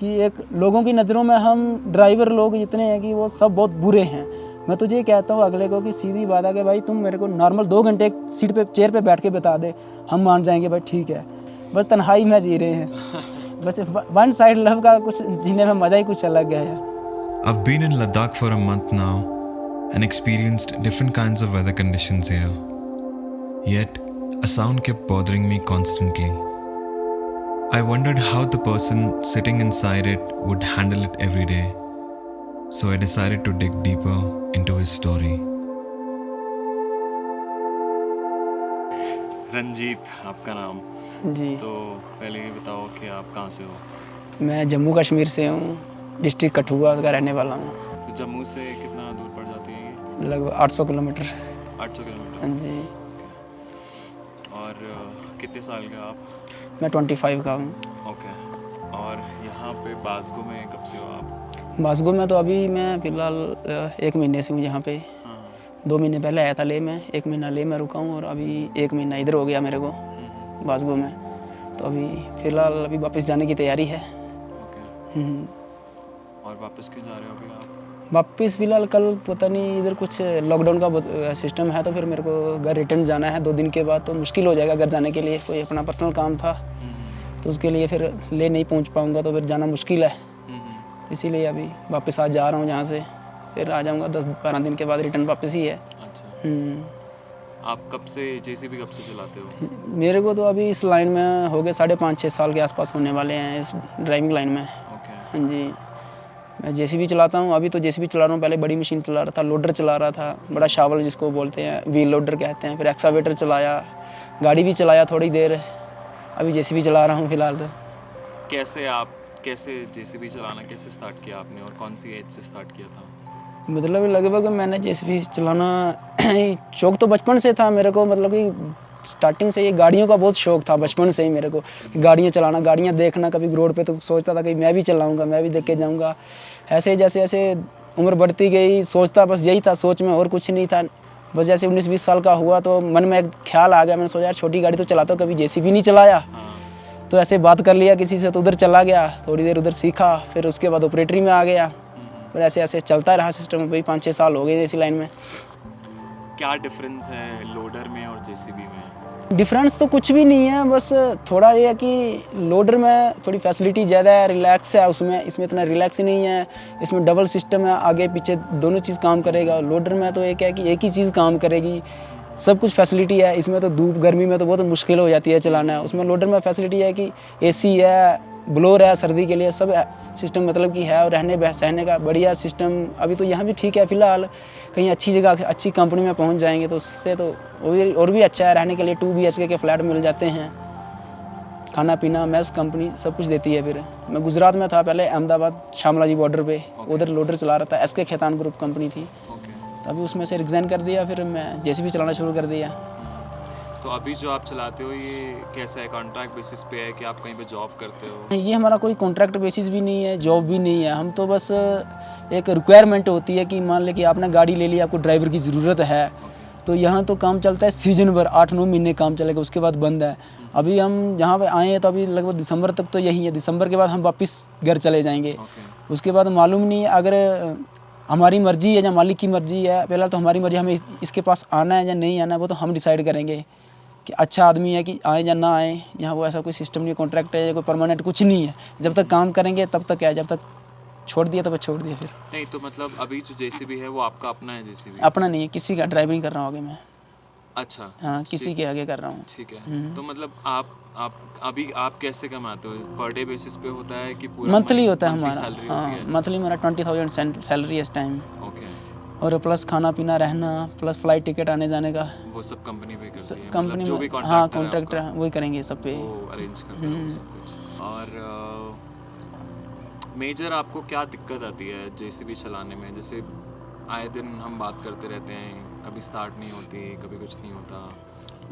कि एक लोगों की नज़रों में हम ड्राइवर लोग इतने हैं कि वो सब बहुत बुरे हैं। मैं तुझे ये कहता हूँ अगले को कि सीधी बात है कि भाई तुम मेरे को नॉर्मल 2 घंटे एक सीट पे चेयर पे बैठ के बता दे, हम मान जाएंगे भाई ठीक है। बस तन्हाई में जी रहे हैं। बस वन साइड लव का कुछ जीने में मज़ा ही कुछ अलग है यार। I've been in Ladakh for a month now and experienced different kinds of weather conditions here. Yet, a sound kept bothering me constantly. I wondered how the person sitting inside it would handle it every day. So I decided to dig deeper into his story. Ranjit आपका नाम। जी, तो पहले ये बताओ कि आप कहाँ से हो? मैं जम्मू कश्मीर से हूँ, डिस्ट्रिक्ट कठुआ का रहने वाला हूँ। तो जम्मू से कितना दूर पड़ जाती है ये? लगभग 800 किलोमीटर। 800 किलोमीटर। हाँ जी। और कितने साल के आप? मैं 25 का हूँ। ओके। और यहाँ पे बासगो में कब से हो आप? बासगो में तो अभी मैं फ़िलहाल 1 महीने से हूँ यहाँ पे। हाँ। 2 महीने पहले आया था ले में, 1 महीना ले में रुका हूँ और अभी 1 महीना इधर हो गया मेरे को बासगो में। तो अभी फ़िलहाल अभी वापस जाने की तैयारी है। ओके। और वापस क्यों जा रहे हो अभी आप? वापस फ़िलहाल कल पता नहीं इधर कुछ लॉकडाउन का सिस्टम है तो फिर मेरे को घर रिटर्न जाना है 2 दिन के बाद, तो मुश्किल हो जाएगा घर जाने के लिए। कोई अपना पर्सनल काम था तो उसके लिए फिर ले नहीं पहुंच पाऊंगा, तो फिर जाना मुश्किल है। इसीलिए अभी वापस आज जा रहा हूं यहाँ से, फिर आ जाऊंगा 10-12 दिन के बाद रिटर्न वापस ही है। अच्छा। आप कब से जेसीबी कब से चलाते हो? मेरे को तो अभी इस लाइन में हो गए 5.5-6 साल के आसपास होने वाले हैं इस ड्राइविंग लाइन में। ओके। हाँ जी, मैं जेसीबी चलाता हूँ। अभी तो जेसीबी चला रहा हूँ, पहले बड़ी मशीन चला रहा था, लोडर चला रहा था, बड़ा शावल जिसको बोलते हैं, व्हील लोडर कहते हैं। फिर एक्सावेटर चलाया, गाड़ी भी चलाया थोड़ी देर। अभी जेसीबी चला रहा हूँ फ़िलहाल तो। कैसे जेसीबी चलाना कैसे स्टार्ट किया आपने और कौन सी एज से स्टार्ट किया था? मतलब लगभग मैंने जेसीबी चलाना शौक तो बचपन से था मेरे को, मतलब कि स्टार्टिंग से ये गाड़ियों का बहुत शौक था बचपन से ही मेरे को। गाड़ियाँ चलाना, गाड़ियाँ देखना, कभी रोड पे तो सोचता था कि मैं भी चलाऊंगा, मैं भी देख के जाऊंगा। ऐसे जैसे जैसे उम्र बढ़ती गई सोचता बस यही था, सोच में और कुछ नहीं था। बस जैसे 19-20 साल का हुआ तो मन में एक ख्याल आ गया, मैंने सोचा यार छोटी गाड़ी तो चलाता हूँ, कभी जेसीबी नहीं चलाया। तो ऐसे बात कर लिया किसी से, तो उधर चला गया, थोड़ी देर उधर सीखा, फिर उसके बाद ऑपरेटरी में आ गया। फिर ऐसे ऐसे चलता रहा सिस्टम। भाई 5-6 साल हो गए इसी लाइन में। क्या डिफरेंस है लोडर में और जेसीबी में? डिफरेंस तो कुछ भी नहीं है, बस थोड़ा ये है कि लोडर में थोड़ी फैसिलिटी ज़्यादा है, रिलैक्स है उसमें, इसमें इतना रिलैक्स नहीं है। इसमें डबल सिस्टम है, आगे पीछे दोनों चीज़ काम करेगा। लोडर में तो एक है कि एक ही चीज़ काम करेगी, सब कुछ फैसिलिटी है। इसमें तो धूप गर्मी में तो बहुत मुश्किल हो जाती है चलाना। उसमें लोडर में फैसिलिटी है कि एसी है, ब्लोअर है सर्दी के लिए, सब सिस्टम मतलब कि है। और रहने सहने का बढ़िया सिस्टम अभी तो यहाँ भी ठीक है फ़िलहाल। कहीं अच्छी जगह अच्छी कंपनी में पहुँच जाएंगे तो उससे तो और भी अच्छा है। रहने के लिए 2 BHK के फ्लैट मिल जाते हैं, खाना पीना मेस कंपनी सब कुछ देती है। फिर मैं गुजरात में था पहले, अहमदाबाद शामलाजी बॉर्डर पे, उधर लोडर चला रहा था। SK खेतान ग्रुप कंपनी थी। अभी उसमें से रिज़ाइन कर दिया, फिर मैं जेसीबी चलाना शुरू कर दिया। तो अभी जो आप चलाते हो ये कैसा है? कॉन्ट्रैक्ट बेसिस पे है कि आप कहीं पे जॉब करते हो? ये हमारा कोई कॉन्ट्रैक्ट बेसिस भी नहीं है, जॉब भी नहीं है। हम तो बस एक रिक्वायरमेंट होती है कि मान ले कि आपने गाड़ी ले ली, आपको ड्राइवर की ज़रूरत है, तो यहाँ तो काम चलता है सीजन भर, 8-9 महीने काम चलेगा, उसके बाद बंद है। अभी हम यहाँ पे आए हैं तो अभी लगभग दिसंबर तक तो यही है। दिसंबर के बाद हम वापस घर चले जाएंगे। उसके बाद मालूम नहीं है, अगर हमारी मर्ज़ी है या मालिक की मर्ज़ी है। पहला तो हमारी मर्ज़ी, हमें इसके पास आना है या नहीं आना है, वो तो हम डिसाइड करेंगे कि अच्छा आदमी है कि आए या ना आए। यहाँ वो ऐसा कोई सिस्टम नहीं, कॉन्ट्रैक्ट है या कोई परमानेंट कुछ नहीं है। जब तक काम करेंगे तब तक है, जब तक छोड़ दिया तब छोड़ दिया। फिर नहीं तो मतलब अभी जो जेसीबी है वो आपका अपना है जेसीबी? अपना नहीं है, किसी का ड्राइवरिंग कर रहा हूँ आगे मैं। अच्छा। हाँ, किसी के आगे कर रहा हूँ। ठीक है। तो मतलब आप अभी आप कैसे कमाते हो? पर डे बेसिस पे होता है कि पूरा मंथली होता है हमारा? सैलरी हाँ, होती है? मंथली मेरा 20,000 सैलरी है इस टाइम। ओके। और प्लस खाना पीना रहना, प्लस फ्लाइट टिकट आने जाने का वो सब कंपनी पे करती है? कंपनी मतलब जो भी में। हाँ, कॉन्ट्रैक्टर है कॉन्ट्रैक्टर आपका, वही करेंगे सब पे। वो अरेंज करते हैं वो सब कुछ। और मेजर आपको क्या दिक्कत आती है जेसीबी चलाने में? जैसे आए दिन हम बात करते रहते हैं, कभी स्टार्ट नहीं होती, कभी कुछ नहीं होता।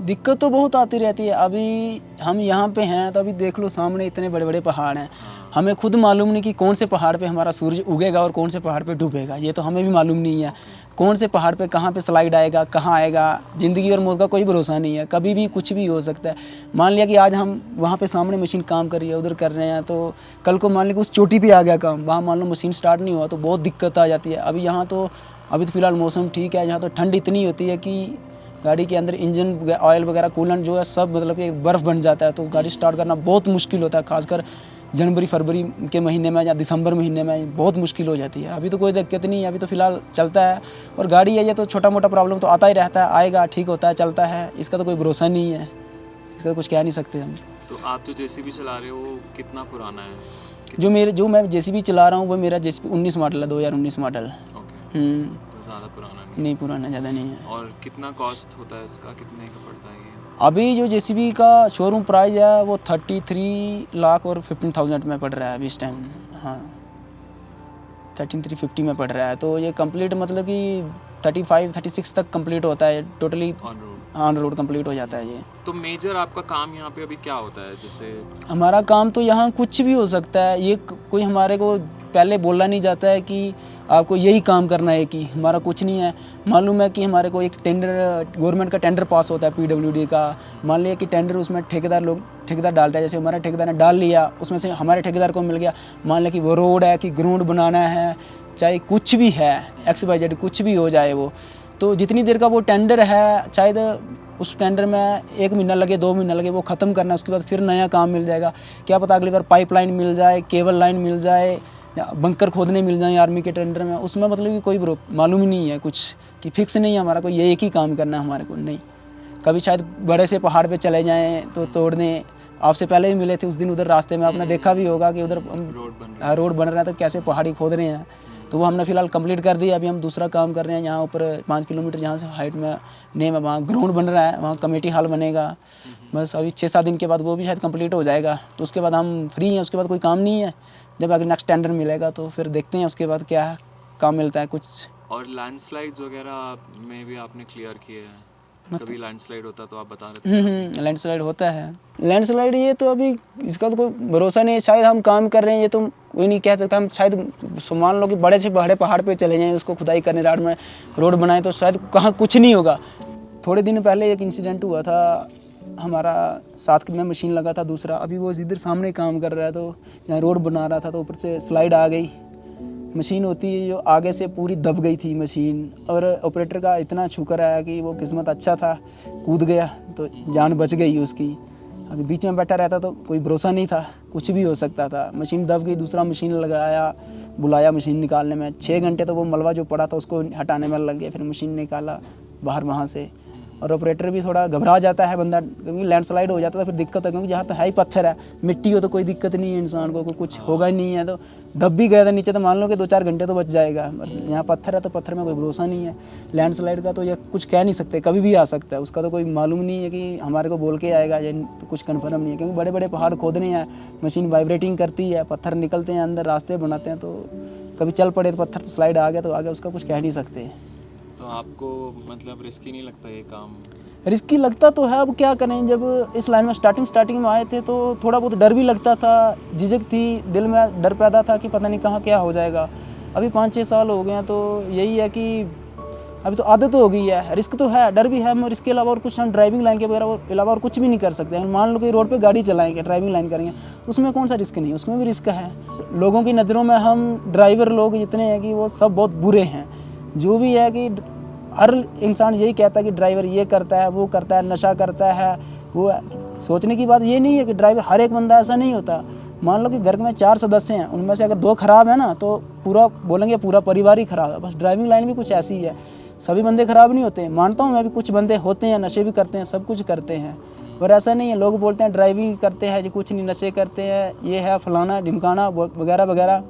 दिक्कत तो बहुत आती रहती है। अभी हम यहाँ पे हैं तो अभी देख लो सामने इतने बड़े बड़े पहाड़ हैं, हमें खुद मालूम नहीं कि कौन से पहाड़ पे हमारा सूरज उगेगा और कौन से पहाड़ पे डूबेगा, ये तो हमें भी मालूम नहीं है। कौन से पहाड़ पे कहाँ पे स्लाइड आएगा, कहाँ आएगा, ज़िंदगी और मौत का कोई भरोसा नहीं है, कभी भी कुछ भी हो सकता है। मान लिया कि आज हम वहाँ पे सामने मशीन काम कर रही है, उधर कर रहे हैं, तो कल को मान लिया कि उस चोटी पे आ गया काम, वहाँ मान लो मशीन स्टार्ट नहीं हुआ तो बहुत दिक्कत आ जाती है। अभी यहाँ तो अभी तो फ़िलहाल मौसम ठीक है, यहाँ तो ठंड इतनी होती है कि गाड़ी के अंदर इंजन ऑयल वगैरह कूलेंट जो है सब मतलब कि बर्फ़ बन जाता है, तो गाड़ी स्टार्ट करना बहुत मुश्किल होता है। खासकर जनवरी फरवरी के महीने में या दिसंबर महीने में बहुत मुश्किल हो जाती है। अभी तो कोई दिक्कत नहीं है, अभी तो फ़िलहाल चलता है। और गाड़ी है ये तो छोटा मोटा प्रॉब्लम तो आता ही रहता है, आएगा ठीक होता है, चलता है, इसका तो कोई भरोसा नहीं है, इसका तो कुछ कह नहीं सकते हम। तो आप जो जेसीबी चला रहे हो वो कितना पुराना है? जो मैं जेसीबी चला रहा हूँ वो मेरा जेसीबी 19 मॉडल है, 2019 मॉडल। ओके, तो ज़्यादा पुराना नहीं पुराना ज़्यादा नहीं है। और कितना कॉस्ट होता है इसका, कितने का पड़ता है ये? अभी जो जेसीबी का शोरूम प्राइस है वो 33 लाख और 15,000 में पड़ रहा है अभी इस टाइम। हाँ 13,350 में पड़ रहा है, तो ये कंप्लीट मतलब कि 35-36 तक कंप्लीट होता है टोटली, ऑन रोड कंप्लीट हो जाता है ये। तो मेजर आपका काम यहाँ पे अभी क्या होता है? जैसे हमारा काम तो यहाँ कुछ भी हो सकता है, ये कोई हमारे को पहले बोला नहीं जाता है कि आपको यही काम करना है, कि हमारा कुछ नहीं है। मालूम है कि हमारे को एक टेंडर, गवर्नमेंट का टेंडर पास होता है पीडब्ल्यूडी का, मान लिया कि टेंडर उसमें ठेकेदार डालता है, जैसे हमारा ठेकेदार ने डाल लिया, उसमें से हमारे ठेकेदार को मिल गया, मान लिया कि वो रोड है कि ग्राउंड बनाना है, चाहे कुछ भी है, XYZ कुछ भी हो जाए वो, तो जितनी देर का वो टेंडर है, शायद उस टेंडर में 1 महीना लगे 2 महीना लगे वो ख़त्म करना है, उसके बाद फिर नया काम मिल जाएगा। क्या पता अगली बार पाइपलाइन मिल जाए, केबल लाइन मिल जाए, या बंकर खोदने मिल जाए आर्मी के टेंडर में, उसमें मतलब कि कोई मालूम ही नहीं है कुछ, कि फिक्स नहीं है हमारा कोई ये एक ही काम करना है हमारे को। नहीं, कभी शायद बड़े से पहाड़ पे चले जाएं तो तोड़ने, आपसे पहले भी मिले थे उस दिन उधर रास्ते में, आपने देखा भी होगा कि उधर रोड बन रहा है तो कैसे पहाड़ी खोद रहे हैं, तो वो हमने फ़िलहाल कंप्लीट कर दिया। अभी हम दूसरा काम कर रहे हैं यहाँ ऊपर 5 किलोमीटर जहाँ से हाइट में नेम है, वहाँ ग्राउंड बन रहा है, वहाँ कमेटी हॉल बनेगा। बस अभी 6-7 दिन के बाद वो भी शायद कंप्लीट हो जाएगा, तो उसके बाद हम फ्री हैं, उसके बाद कोई काम नहीं है। जब अगर नेक्स्ट टेंडर मिलेगा तो फिर देखते हैं उसके बाद क्या काम मिलता है कुछ। और लैंडस्लाइड्स वगैरह में भी आपने क्लियर किए हैं? कभी लैंडस्लाइड होता तो आप बता रहे थे। लैंडस्लाइड होता है, लैंडस्लाइड ये तो अभी इसका तो कोई भरोसा नहीं है, शायद हम काम कर रहे हैं ये तो कोई नहीं कह सकता। हम शायद मान लो कि बड़े से बड़े पहाड़ पे चले जाएं, उसको खुदाई करने राड में रोड बनाए तो शायद कहाँ कुछ नहीं होगा। थोड़े दिन पहले एक इंसिडेंट हुआ था, हमारा साथ में मशीन लगा था दूसरा, अभी वो इधर सामने काम कर रहा है, तो यहाँ रोड बना रहा था तो ऊपर से स्लाइड आ गई, मशीन होती है जो आगे से पूरी दब गई थी मशीन, और ऑपरेटर का इतना शुक्र है कि वो किस्मत अच्छा था, कूद गया तो जान बच गई उसकी। अगर बीच में बैठा रहता तो कोई भरोसा नहीं था, कुछ भी हो सकता था। मशीन दब गई, दूसरा मशीन लगाया, बुलाया मशीन निकालने में, 6 घंटे तो वो मलबा जो पड़ा था उसको हटाने में लग गया, फिर मशीन निकाला बाहर वहाँ से। और ऑपरेटर भी थोड़ा घबरा जाता है बंदा, क्योंकि लैंडस्लाइड हो जाता है तो फिर दिक्कत है, क्योंकि जहाँ तो है ही पत्थर है, मिट्टी हो तो कोई दिक्कत नहीं है इंसान को, कुछ होगा ही नहीं है। तो दब भी गया था नीचे तो मान लो कि 2-4 घंटे तो बच जाएगा। यहाँ पत्थर है तो पत्थर में कोई भरोसा नहीं है। लैंडस्लाइड का तो ये कुछ कह नहीं सकते, कभी भी आ सकता है, उसका तो कोई मालूम नहीं है कि हमारे को बोल के आएगा, या तो कुछ कन्फर्म नहीं है, क्योंकि बड़े बड़े पहाड़ खोदने हैं, मशीन वाइब्रेटिंग करती है, पत्थर निकलते हैं अंदर, रास्ते बनाते हैं, तो कभी चल पड़े तो पत्थर तो स्लाइड आ गया तो आ गया, उसका कुछ कह नहीं सकते। तो आपको मतलब रिस्की नहीं लगता ये काम? रिस्की लगता तो है, अब क्या करें, जब इस लाइन में स्टार्टिंग में आए थे तो थोड़ा बहुत डर भी लगता था, झिझक थी, दिल में डर पैदा था कि पता नहीं कहाँ क्या हो जाएगा। अभी 5-6 साल हो गए हैं तो यही है कि अभी तो आदत हो गई है। रिस्क तो है, डर भी है, मगर इसके अलावा और कुछ हम ड्राइविंग लाइन के वगैरह अलावा और कुछ भी नहीं कर सकते। मान लो कि रोड पे गाड़ी चलाएंगे, ड्राइविंग लाइन करेंगे तो उसमें कौन सा रिस्क नहीं, उसमें भी रिस्क है। लोगों की नज़रों में हम ड्राइवर लोग इतने हैं कि वो सब बहुत बुरे हैं, जो भी है कि हर इंसान यही कहता है कि ड्राइवर ये करता है, वो करता है, नशा करता है। वो सोचने की बात ये नहीं है कि ड्राइवर हर एक बंदा ऐसा नहीं होता। मान लो कि घर में 4 सदस्य हैं, उनमें से अगर 2 खराब है ना तो पूरा बोलेंगे पूरा परिवार ही खराब है। बस ड्राइविंग लाइन भी कुछ ऐसी ही है, सभी बंदे खराब नहीं होते। मानता हूँ मैं भी कुछ बंदे होते हैं, नशे भी करते हैं, सब कुछ करते हैं, पर ऐसा नहीं है। लोग बोलते हैं ड्राइविंग करते हैं जी, कुछ नहीं, नशे करते हैं, ये है फलाना ढिमकाना वगैरह वगैरह,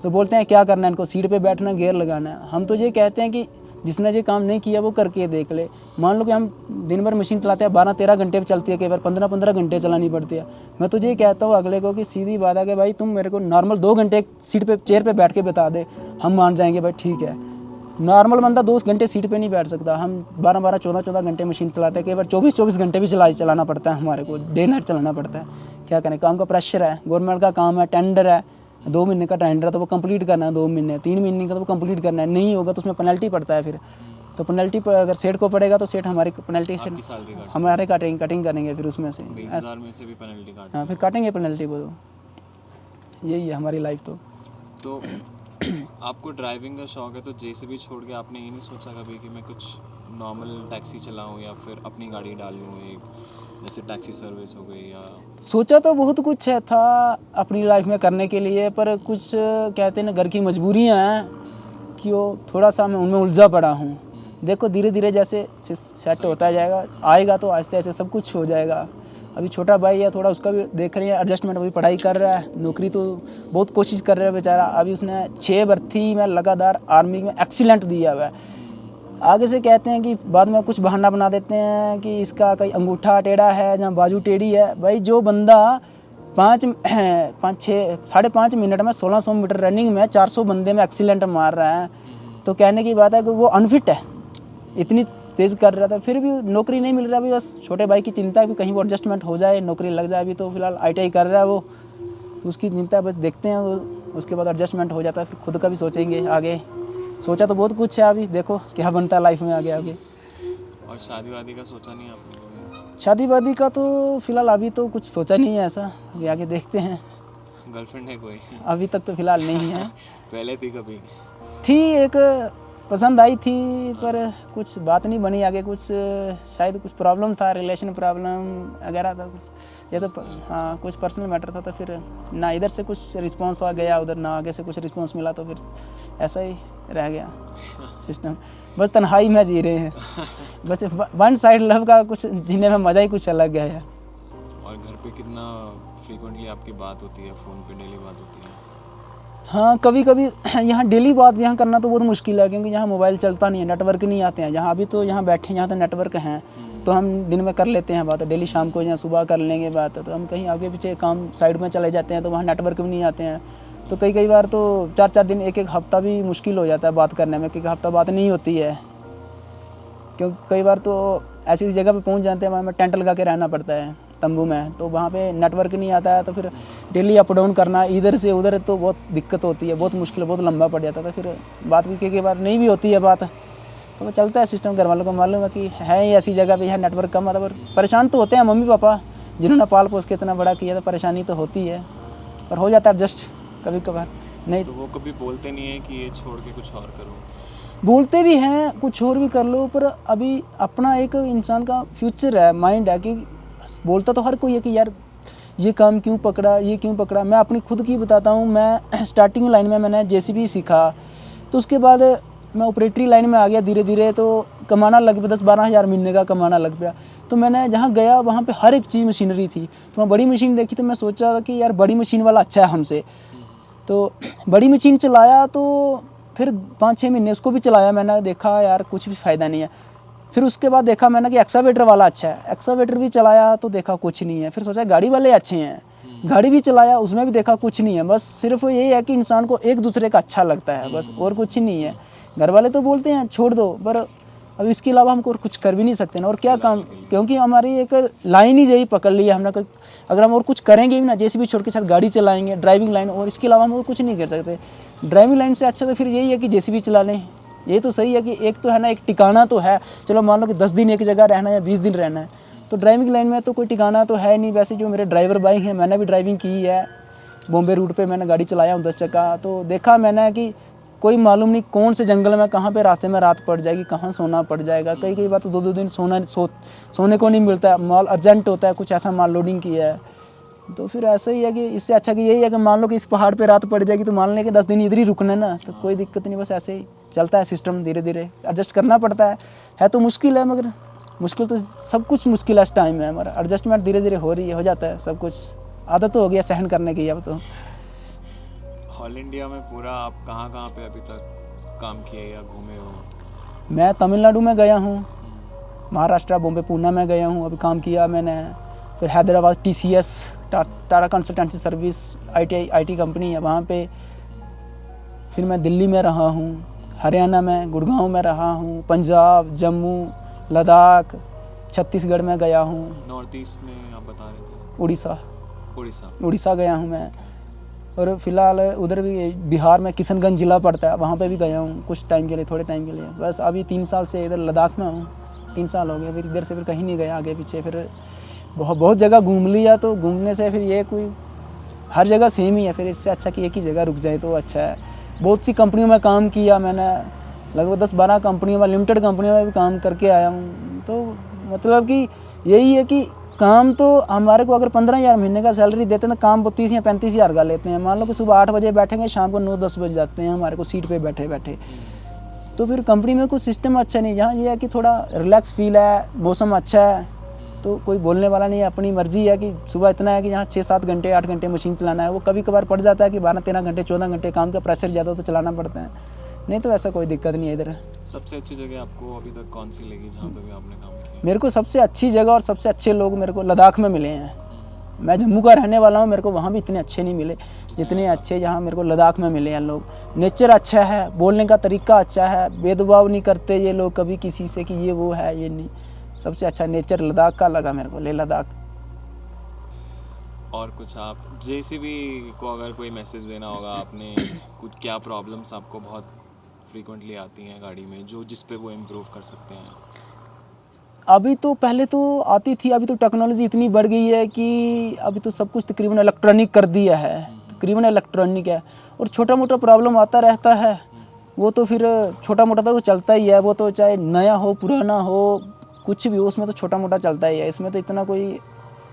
तो बोलते हैं क्या करना है इनको, सीट पे बैठना, गियर लगाना है। हम तो ये कहते हैं कि जिसने ये काम नहीं किया वो करके देख ले। मान लो कि हम दिन भर मशीन चलाते हैं, 12-13 घंटे पे चलती है, कई बार 15-15 घंटे चलानी पड़ती है। मैं तो ये कहता हूँ अगले को कि सीधी बात है कि भाई तुम मेरे को नॉर्मल 2 घंटे सीट पे चेयर पे बैठ के बता दे, हम मान जाएंगे भाई ठीक है। नॉर्मल बंदा 2 घंटे सीट पे नहीं बैठ सकता, हम 12-12, 14-14 घंटे मशीन चलाते हैं, कई बार 24-24 घंटे भी चलाना पड़ता है हमारे को, डे नाइट चलाना पड़ता है। क्या करें, काम का प्रेशर है, गवर्नमेंट का काम है, टेंडर है, 2 महीने का टेंडर है तो वो कंप्लीट करना है, 2 महीने 3 महीने का तो वो कंप्लीट करना है, नहीं होगा तो उसमें पेनल्टी पड़ता है फिर। तो पेनल्टी पर अगर सेठ को पड़ेगा तो सेठ हमारी पेनल्टी फिर आपकी सैलरी काट हमारे कटिंग करेंगे फिर उसमें से। 20,000 में से भी पेनल्टी काट। हाँ, फिर काटेंगे पेनल्टी वो, तो यही है हमारी लाइफ। तो आपको ड्राइविंग का शौक है, तो जेसीबी छोड़ के आपने ये नहीं सोचा कभी कि मैं कुछ नॉर्मल टैक्सी चलाऊं या फिर अपनी गाड़ी डाल लूं, एक जैसे टैक्सी सर्विस हो गई? या सोचा तो बहुत कुछ है था अपनी लाइफ में करने के लिए, पर कुछ कहते हैं ना घर की मजबूरियां हैं कि वो थोड़ा सा मैं उनमें उलझा पड़ा हूँ। देखो धीरे धीरे जैसे सेट होता जाएगा, आएगा तो आहिस्ते आहिस्ते सब कुछ हो जाएगा। अभी छोटा भाई है, थोड़ा उसका भी देख रहे हैं एडजस्टमेंट, अभी पढ़ाई कर रहा है, नौकरी तो बहुत कोशिश कर रहा है बेचारा। अभी उसने 6 भर्ती में लगातार आर्मी में एक्सीलेंट दिया हुआ है। आगे से कहते हैं कि बाद में कुछ बहाना बना देते हैं कि इसका कहीं अंगूठा टेढ़ा है या बाजू टेढ़ी है। भाई जो बंदा 5.5 मिनट में 1600 मीटर रनिंग में 400 बंदे में एक्सीलेंट मार रहा है, तो कहने की बात है कि वो अनफिट है, इतनी तेज़ कर रहा था, फिर भी नौकरी नहीं मिल रहा। अभी बस छोटे भाई की चिंता है कि कहीं वो एडजस्टमेंट हो जाए, नौकरी लग जाए। अभी तो फिलहाल ITI कर रहा है वो, तो उसकी चिंता है, बस देखते हैं वो, उसके बाद एडजस्टमेंट हो जाता है फिर खुद का भी सोचेंगे आगे। सोचा तो बहुत कुछ है, अभी देखो क्या बनता है लाइफ में आगे। और शादी वादी का सोचा नहीं आपने कभी? शादी वादी का तो फिलहाल अभी तो कुछ सोचा नहीं है ऐसा, अभी आगे देखते हैं। गर्लफ्रेंड है कोई? अभी तक तो फिलहाल नहीं है। पहले थी कभी? थी, एक पसंद आई थी, पर कुछ बात नहीं बनी आगे, कुछ शायद कुछ प्रॉब्लम था, रिलेशन प्रॉब्लम वगैरह था ये तो। हाँ, कुछ पर्सनल मैटर था, तो फिर ना इधर से कुछ रिस्पांस आ गया, उधर ना आगे से कुछ रिस्पांस मिला, तो फिर ऐसा ही रह गया सिस्टम। बस तन्हाई में जी रहे हैं, बस वन साइड लव का कुछ जीने में मज़ा ही कुछ अलग है। और घर पे कितना फ्रीक्वेंटली आपकी बात होती है, फ़ोन पे डेली बात होती है? हाँ, कभी कभी यहाँ डेली बात यहाँ करना तो बहुत मुश्किल है, क्योंकि यहाँ मोबाइल चलता नहीं है, नेटवर्क नहीं आते हैं। यहाँ अभी तो यहाँ बैठे, यहाँ तो नेटवर्क हैं, तो हम दिन में कर लेते हैं बात, डेली शाम को या सुबह कर लेंगे बात। तो हम कहीं आगे पीछे काम साइड में चले जाते हैं तो वहाँ नेटवर्क भी नहीं आते हैं, तो कई बार तो 4-4 दिन, एक हफ्ता भी मुश्किल हो जाता है बात करने में, क्योंकि हफ्ता बात नहीं होती है। क्योंकि कई बार तो ऐसी जगह पे पहुँच जाते हैं, वहाँ में टेंट लगा के रहना पड़ता है तंबू में, तो वहाँ पे नेटवर्क नहीं आता है, तो फिर डेली अप डाउन करना इधर से उधर, तो बहुत दिक्कत होती है, बहुत मुश्किल, बहुत लंबा पड़ जाता था। फिर बात भी कई बार नहीं भी होती है बात, तो वो चलता है सिस्टम। घर वालों को मालूम है कि है ही ऐसी जगह पे यहाँ नेटवर्क कम आता है, पर परेशान तो होते हैं मम्मी पापा, जिन्होंने पाल पोस के इतना बड़ा किया, तो परेशानी तो होती है, पर हो जाता है एडजस्ट कभी कभार। नहीं तो वो कभी बोलते नहीं है कि ये छोड़ के कुछ और करो? बोलते भी हैं कुछ और भी कर लो, पर अभी अपना एक इंसान का फ्यूचर है, माइंड है, कि बोलता तो हर कोई है कि यार ये काम क्यों पकड़ा, ये क्यों पकड़ा। मैं अपनी खुद की बताता हूँ, मैं स्टार्टिंग लाइन में मैंने JCB सीखा, तो उसके बाद मैं ऑपरेटरी लाइन में आ गया धीरे धीरे, तो कमाना लग गया, 10-12 हज़ार महीने का कमाना लग गया। तो मैंने जहाँ गया वहाँ पे हर एक चीज़ मशीनरी थी, तो मैं बड़ी मशीन देखी, तो मैं सोचा कि यार बड़ी मशीन वाला अच्छा है हमसे, तो बड़ी मशीन चलाया। तो फिर 5-6 महीने उसको भी चलाया, मैंने देखा यार कुछ भी फ़ायदा नहीं है। फिर उसके बाद देखा मैंने कि एक्सावेटर वाला अच्छा है, एक्सावेटर भी चलाया तो देखा कुछ नहीं है। फिर सोचा गाड़ी वाले अच्छे हैं, गाड़ी भी चलाया, उसमें भी देखा कुछ नहीं है। बस सिर्फ यही है कि इंसान को एक दूसरे का अच्छा लगता है, बस और कुछ नहीं है। घर वाले तो बोलते हैं छोड़ दो, पर अब इसके अलावा हमको और कुछ कर भी नहीं सकते ना, और क्या काम, क्योंकि हमारी एक लाइन ही यही पकड़ ली है हमने। अगर हम और कुछ करेंगे भी ना, JCB छोड़ के साथ गाड़ी चलाएंगे, ड्राइविंग लाइन, और इसके अलावा हम और कुछ नहीं कर सकते। ड्राइविंग लाइन से अच्छा तो फिर यही है कि JCB चला लें। ये तो सही है कि एक तो है ना, एक टिकाना तो है, चलो मान लो कि 10 दिन एक जगह रहना है या 20 दिन रहना है, तो ड्राइविंग लाइन में तो कोई टिकाना तो है नहीं। वैसे जो मेरे ड्राइवर भाई हैं, मैंने भी ड्राइविंग की है, बॉम्बे रूट पे मैंने गाड़ी चलाया हूँ 10 चक्का, तो देखा मैंने कि कोई मालूम नहीं कौन से जंगल में कहाँ पे रास्ते में रात पड़ जाएगी, कहाँ सोना पड़ जाएगा। कई बार तो 2-2 दिन सोने को नहीं मिलता है, माल अर्जेंट होता है, कुछ ऐसा माल लोडिंग किया है, तो फिर ऐसा ही है कि इससे अच्छा कि यही है कि मान लो कि इस पहाड़ पे रात पड़ जाएगी, तो मान लें कि 10 दिन इधर ही रुकना है ना, तो कोई दिक्कत नहीं, बस ऐसे ही चलता है सिस्टम, धीरे धीरे एडजस्ट करना पड़ता है तो मुश्किल है, मगर मुश्किल तो सब कुछ मुश्किल है इस टाइम में, मगर एडजस्टमेंट धीरे धीरे हो रही है, हो जाता है सब कुछ, आदत तो हो गया सहन करने की। अब तो ऑल इंडिया में पूरा आप कहाँ पे अभी तक काम किए या घूमे हो? मैं तमिलनाडु में गया हूँ, महाराष्ट्र, बॉम्बे, पूना में गया हूँ, अभी काम किया मैंने। फिर Hyderabad TCS, Tata consultancy service, IT company है वहाँ पे। फिर मैं दिल्ली में रहा हूँ, हरियाणा में गुड़गांव में रहा हूँ, पंजाब, जम्मू, लद्दाख, छत्तीसगढ़ में गया हूँ, नॉर्थ ईस्ट में आप बता रहे थे, उड़ीसा उड़ीसा गया हूँ मैं। और फिलहाल उधर भी बिहार में किशनगंज ज़िला पड़ता है, वहाँ पे भी गया हूँ कुछ टाइम के लिए, थोड़े टाइम के लिए। बस अभी 3 साल से इधर लद्दाख में हूँ, 3 साल हो गए। फिर इधर से फिर कहीं नहीं गया आगे पीछे। फिर बहुत जगह घूम लिया, तो घूमने से फिर ये कोई हर जगह सेम ही है, फिर इससे अच्छा कि एक ही जगह रुक जाए तो अच्छा है। बहुत सी कंपनियों में काम किया मैंने, लगभग 10-12 कंपनियों में, लिमिटेड कंपनियों में भी काम करके आया हूँ। तो मतलब कि यही है कि काम तो हमारे को अगर 15,000 महीने का सैलरी देते हैं तो काम 32 या 35,000 का लेते हैं। मान लो कि सुबह 8 बजे बैठेंगे, शाम को 9-10 बज जाते हैं हमारे को सीट पे बैठे बैठे। तो फिर कंपनी में कुछ सिस्टम अच्छा नहीं, यहाँ ये है कि थोड़ा रिलैक्स फील है, मौसम अच्छा है, तो कोई बोलने वाला नहीं है। अपनी मर्जी है कि सुबह इतना है कि यहाँ 6-7 घंटे 8 घंटे मशीन चलाना है। वो कभी कभार पड़ जाता है कि 12-13 घंटे 14 घंटे काम का प्रेशर ज़्यादा तो चलाना पड़ता है, नहीं तो ऐसा कोई दिक्कत नहीं है इधर। सबसे अच्छी जगह आपको अभी तक कौन सी लगी जहाँ पे भी आपने काम किया? मेरे को सबसे अच्छी जगह और सबसे अच्छे लोग मेरे को लद्दाख में मिले हैं। मैं जम्मू का रहने वाला हूँ, मेरे को वहाँ भी इतने अच्छे नहीं मिले जितने अच्छे यहाँ मेरे को लद्दाख में मिले हैं लोग। नेचर अच्छा है, बोलने का तरीका अच्छा है, भेदभाव नहीं करते ये लोग कभी किसी से कि ये वो है ये नहीं। सबसे अच्छा नेचर लद्दाख का लगा मेरे को, लेह लद्दाख। और कुछ आप जेसीबी को अगर कोई मैसेज देना होगा, आपने कुछ क्या प्रॉब्लम्स आपको बहुत फ्रीक्वेंटली आती हैं गाड़ी में जो जिस पे वो इम्प्रूव कर सकते हैं? अभी तो पहले तो आती थी, अभी तो टेक्नोलॉजी इतनी बढ़ गई है कि अभी तो सब कुछ तकरीबन इलेक्ट्रॉनिक कर दिया है, तकरीबन इलेक्ट्रॉनिक है। और छोटा मोटा प्रॉब्लम आता रहता है, वो तो फिर छोटा मोटा तो वो चलता ही है। वो तो चाहे नया हो पुराना हो कुछ भी हो, उसमें तो छोटा मोटा चलता ही है। इसमें तो इतना कोई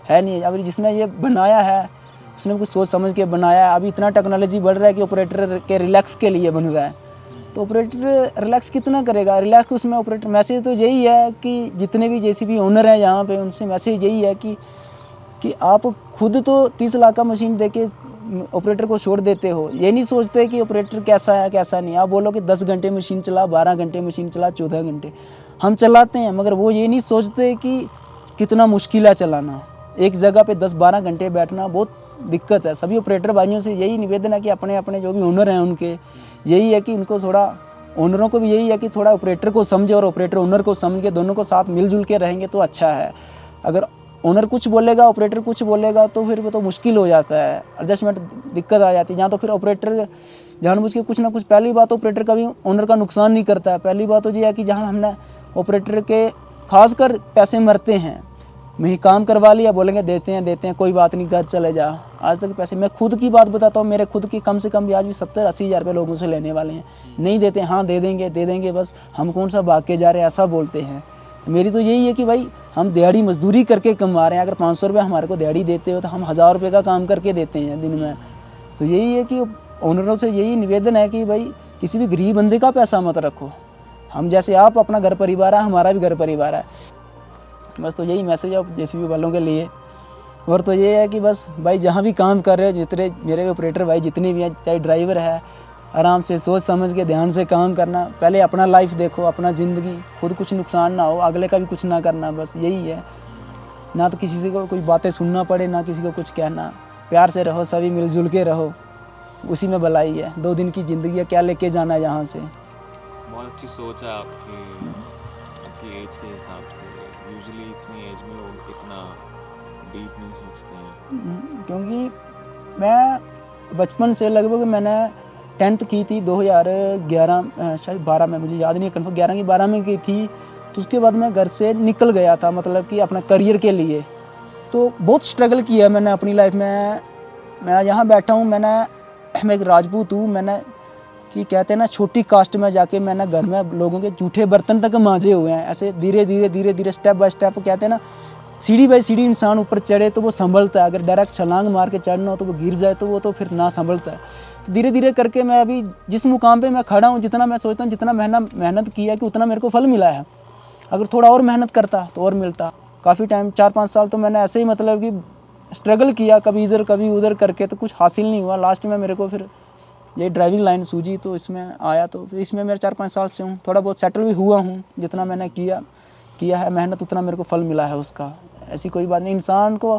है नहीं। अभी जिसने ये बनाया है उसने कुछ सोच समझ के बनाया है। अभी इतना टेक्नोलॉजी बढ़ रहा है कि ऑपरेटर के रिलैक्स के लिए बन रहा है, तो ऑपरेटर रिलैक्स कितना करेगा? रिलैक्स उसमें ऑपरेटर मैसेज तो यही है कि जितने भी जेसीबी ओनर हैं यहाँ पे, उनसे मैसेज यही है कि आप खुद तो 30 लाख का मशीन देके ऑपरेटर को छोड़ देते हो। ये नहीं सोचते कि ऑपरेटर कैसा है कैसा नहीं। आप बोलो कि 10 घंटे मशीन चला, 12 घंटे मशीन चला, 14 घंटे हम चलाते हैं, मगर वो ये नहीं सोचते कि कितना मुश्किल है चलाना। एक जगह पे 10-12 घंटे बैठना बहुत दिक्कत है। सभी ऑपरेटर भाइयों से यही निवेदन है कि अपने अपने जो भी ओनर हैं उनके यही है कि इनको थोड़ा, ओनरों को भी यही है कि थोड़ा ऑपरेटर को समझे और ऑपरेटर ओनर को समझ के दोनों को साथ मिलजुल के रहेंगे तो अच्छा है। अगर ओनर कुछ बोलेगा ऑपरेटर कुछ बोलेगा तो फिर वो तो मुश्किल हो जाता है, एडजस्टमेंट दिक्कत आ जाती है। जहाँ तो फिर ऑपरेटर जानबूझ के कुछ ना कुछ, पहली बात ऑपरेटर कभी ओनर का नुकसान नहीं करता है। पहली बात तो ये है कि जहाँ हमने ऑपरेटर के खासकर पैसे मरते हैं, मैं ही काम करवा लिया, बोलेंगे देते हैं कोई बात नहीं घर चले जा। आज तक पैसे, मैं खुद की बात बताता हूँ, मेरे खुद की कम से कम भी आज भी 70-80 हज़ार रुपये लोगों से लेने वाले हैं, नहीं देते। हाँ दे देंगे बस, हम कौन सा भाग के जा रहे हैं ऐसा बोलते हैं। तो मेरी तो यही है कि भाई हम दिहाड़ी मजदूरी करके कमा रहे हैं। अगर 500 रुपये हमारे को दिहाड़ी देते हो तो हम 1000 रुपये का काम करके देते हैं दिन में। तो यही है कि ओनरों से यही निवेदन है कि भाई किसी भी गरीब बंदे का पैसा मत रखो। हम जैसे आप अपना घर परिवार है, हमारा भी घर परिवार है। बस तो यही मैसेज है जेसीबी वालों के लिए। और तो ये है कि बस भाई जहाँ भी काम कर रहे हो, जितने मेरे ऑपरेटर भाई जितने भी हैं, चाहे ड्राइवर है, आराम से सोच समझ के ध्यान से काम करना। पहले अपना लाइफ देखो, अपना ज़िंदगी, खुद कुछ नुकसान ना हो, अगले का भी कुछ ना करना। बस यही है, ना तो किसी से कोई बातें सुनना पड़े, ना किसी को कुछ कहना। प्यार से रहो, सभी मिलजुल के रहो, उसी में भलाई है। 2 दिन की ज़िंदगी है, क्या लेके जाना है यहाँ से। बहुत अच्छी सोच है आपकी एज के हिसाब से। यूजुअली इतनी एज में लोग इतना डीप नहीं सोचते हैं। क्योंकि मैं बचपन से लगभग मैंने 10th की थी 2011 शायद 12 में, मुझे याद नहीं कन्फर्म, 11 की 12 में की थी। तो उसके बाद मैं घर से निकल गया था, मतलब कि अपना करियर के लिए। तो बहुत स्ट्रगल किया मैंने अपनी लाइफ में। मैं यहाँ बैठा हूँ, मैं एक राजपूत हूँ। मैंने कि कहते हैं ना, छोटी कास्ट में जाके मैंने घर में लोगों के जूठे बर्तन तक मांजे हुए हैं। ऐसे धीरे धीरे स्टेप बाय स्टेप, कहते हैं ना सीढ़ी बाय सीढ़ी इंसान ऊपर चढ़े तो वो संभलता है। अगर डायरेक्ट छलांग मार के चढ़ना हो तो वो गिर जाए तो वो तो फिर ना संभलता है। तो धीरे धीरे करके मैं अभी जिस मुकाम पे मैं खड़ा हूँ, जितना मैं सोचता हूँ जितना मेहनत किया कि उतना मेरे को फल मिला है। अगर थोड़ा और मेहनत करता तो और मिलता। काफ़ी टाइम 4-5 साल तो मैंने ऐसे ही मतलब कि स्ट्रगल किया, कभी इधर कभी उधर करके, तो कुछ हासिल नहीं हुआ। लास्ट में मेरे को फिर ये ड्राइविंग लाइन सूझी तो इसमें आया। तो इसमें मेरे 4-5 साल से हूँ, थोड़ा बहुत सेटल भी हुआ हूँ। जितना मैंने किया है मेहनत, उतना मेरे को फल मिला है उसका। ऐसी कोई बात नहीं, इंसान को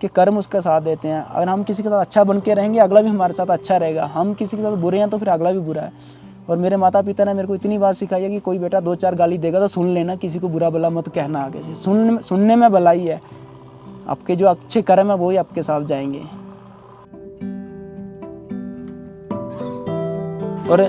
के कर्म उसका साथ देते हैं। अगर हम किसी के साथ अच्छा बन के रहेंगे, अगला भी हमारे साथ अच्छा रहेगा। हम किसी के साथ बुरे हैं तो फिर अगला भी बुरा है। और मेरे माता पिता ने मेरे को इतनी बात सिखाई है कि कोई बेटा 2-4 गाली देगा तो सुन लेना, किसी को बुरा भला मत कहना आगे से। सुनने में भलाई है, आपके जो अच्छे कर्म है वही आपके साथ जाएंगे। और